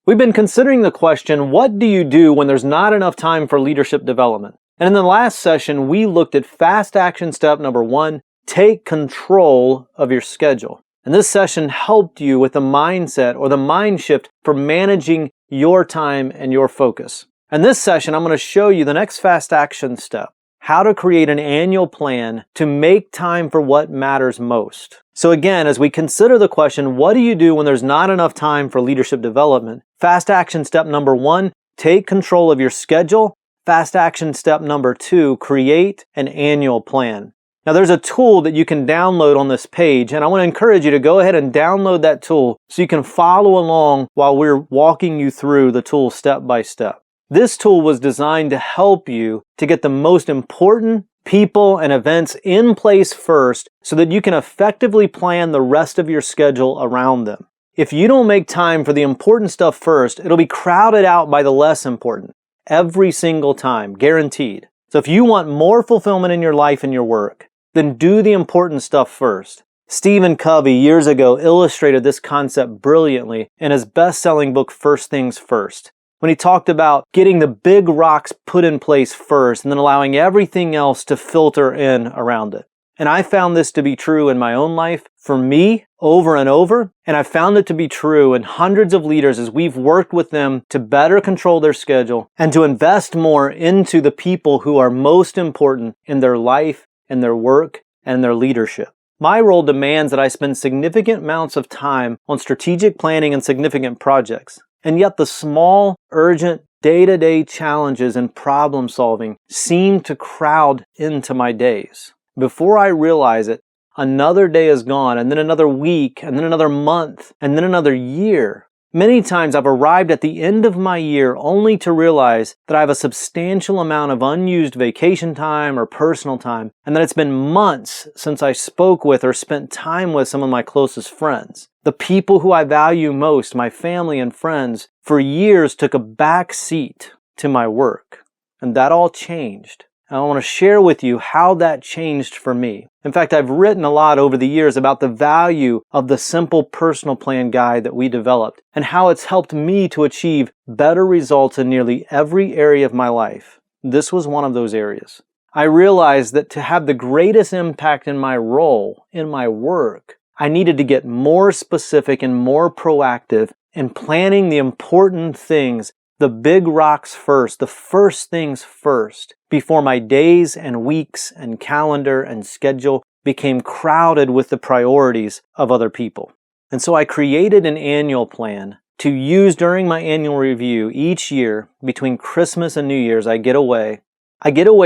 We've been considering the question, what do you do when there's not enough time for leadership development? And in the last session, we looked at fast action step number 1, take control of your schedule. And this session helped you with the mindset or the mind shift for managing your time and your focus. In this session, I'm going to show you the next fast action step, how to create an annual plan to make time for what matters most. So again, as we consider the question, what do you do when there's not enough time for leadership development? Fast action step number 1, take control of your schedule. Fast action step number 2, create an annual plan. Now there's a tool that you can download on this page, and I want to encourage you to go ahead and download that tool so you can follow along while we're walking you through the tool step by step. This tool was designed to help you to get the most important people and events in place first so that you can effectively plan the rest of your schedule around them. If you don't make time for the important stuff first, it'll be crowded out by the less important every single time, guaranteed. So if you want more fulfillment in your life and your work, then do the important stuff first. Stephen Covey years ago illustrated this concept brilliantly in his best-selling book, First Things First, when he talked about getting the big rocks put in place first and then allowing everything else to filter in around it. And I found this to be true in my own life, for me, over and over, and I found it to be true in hundreds of leaders as we've worked with them to better control their schedule and to invest more into the people who are most important in their life, in their work, and in their leadership. My role demands that I spend significant amounts of time on strategic planning and significant projects. And yet the small, urgent, day-to-day challenges and problem solving seem to crowd into my days. Before I realize it, another day is gone, and then another week, and then another month, and then another year. Many times I've arrived at the end of my year only to realize that I have a substantial amount of unused vacation time or personal time, and that it's been months since I spoke with or spent time with some of my closest friends. The people who I value most, my family and friends, for years took a back seat to my work. And that all changed. And I want to share with you how that changed for me. In fact, I've written a lot over the years about the value of the simple personal plan guide that we developed and how it's helped me to achieve better results in nearly every area of my life. This was one of those areas. I realized that to have the greatest impact in my role, in my work, I needed to get more specific and more proactive in planning the important things, the big rocks first, the first things first, before my days and weeks and calendar and schedule became crowded with the priorities of other people. And so I created an annual plan to use during my annual review each year. Between Christmas and New Year's, I get away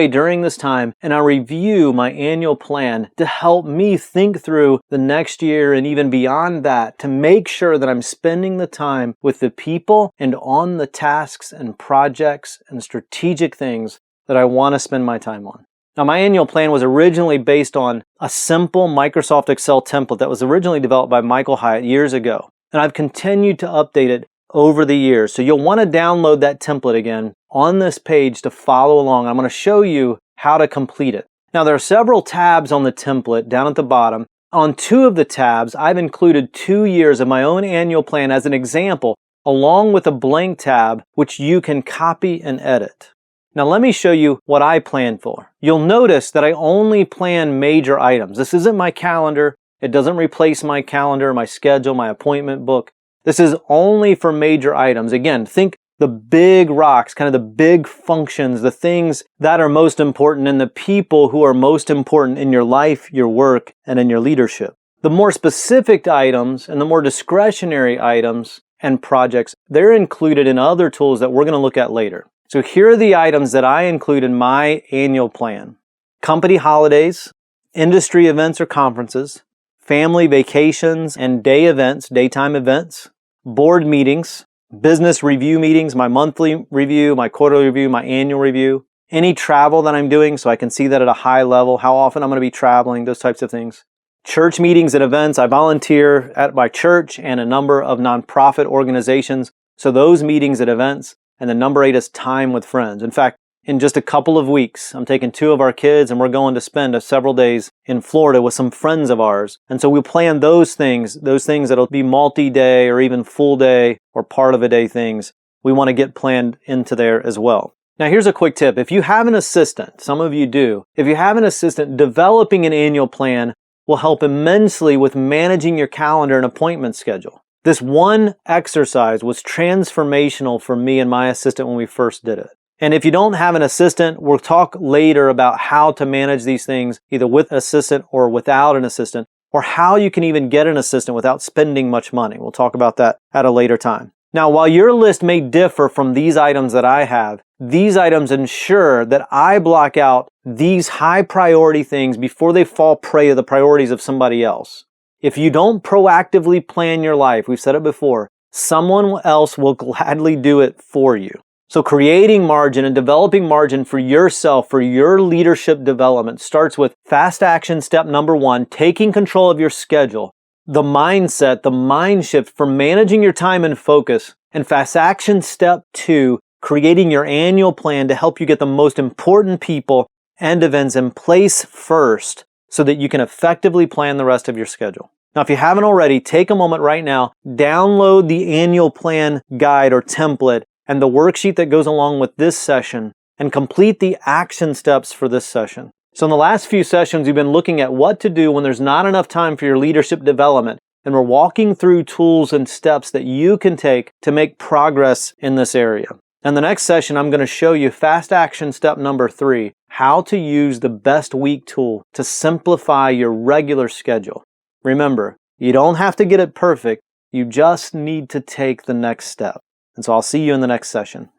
during this time and I review my annual plan to help me think through the next year and even beyond that to make sure that I'm spending the time with the people and on the tasks and projects and strategic things that I want to spend my time on. Now, my annual plan was originally based on a simple Microsoft Excel template that was originally developed by Michael Hyatt years ago. And I've continued to update it over the years. So you'll want to download that template again on this page to follow along. I'm going to show you how to complete it. Now, there are several tabs on the template down at the bottom. On 2 of the tabs, I've included 2 years of my own annual plan as an example, along with a blank tab, which you can copy and edit. Now, let me show you what I plan for. You'll notice that I only plan major items. This isn't my calendar. It doesn't replace my calendar, my schedule, my appointment book. This is only for major items. Again, think the big rocks, kind of the big functions, the things that are most important and the people who are most important in your life, your work, and in your leadership. The more specific items and the more discretionary items and projects, they're included in other tools that we're going to look at later. So here are the items that I include in my annual plan. Company holidays, industry events or conferences, family vacations and day events, daytime events, board meetings, business review meetings, my monthly review, my quarterly review, my annual review, any travel that I'm doing so I can see that at a high level, how often I'm going to be traveling, those types of things. Church meetings and events. I volunteer at my church and a number of nonprofit organizations. So those meetings and events. And the number 8 is time with friends. In fact, in just a couple of weeks, I'm taking 2 of our kids and we're going to spend several days in Florida with some friends of ours. And so we plan those things that'll be multi-day or even full day or part of a day things. We want to get planned into there as well. Now here's a quick tip. If you have an assistant, some of you do, if you have an assistant, developing an annual plan will help immensely with managing your calendar and appointment schedule. This one exercise was transformational for me and my assistant when we first did it. And if you don't have an assistant, we'll talk later about how to manage these things, either with an assistant or without an assistant, or how you can even get an assistant without spending much money. We'll talk about that at a later time. Now, while your list may differ from these items that I have, these items ensure that I block out these high priority things before they fall prey to the priorities of somebody else. If you don't proactively plan your life, we've said it before, someone else will gladly do it for you. So creating margin and developing margin for yourself, for your leadership development, starts with fast action step number 1, taking control of your schedule. The mindset, the mind shift for managing your time and focus. And fast action step 2, creating your annual plan to help you get the most important people and events in place first so that you can effectively plan the rest of your schedule. Now, if you haven't already, take a moment right now, download the annual plan guide or template and the worksheet that goes along with this session and complete the action steps for this session. So in the last few sessions, we've been looking at what to do when there's not enough time for your leadership development. And we're walking through tools and steps that you can take to make progress in this area. In the next session, I'm going to show you fast action step number 3, how to use the best week tool to simplify your regular schedule. Remember, you don't have to get it perfect. You just need to take the next step. And so I'll see you in the next session.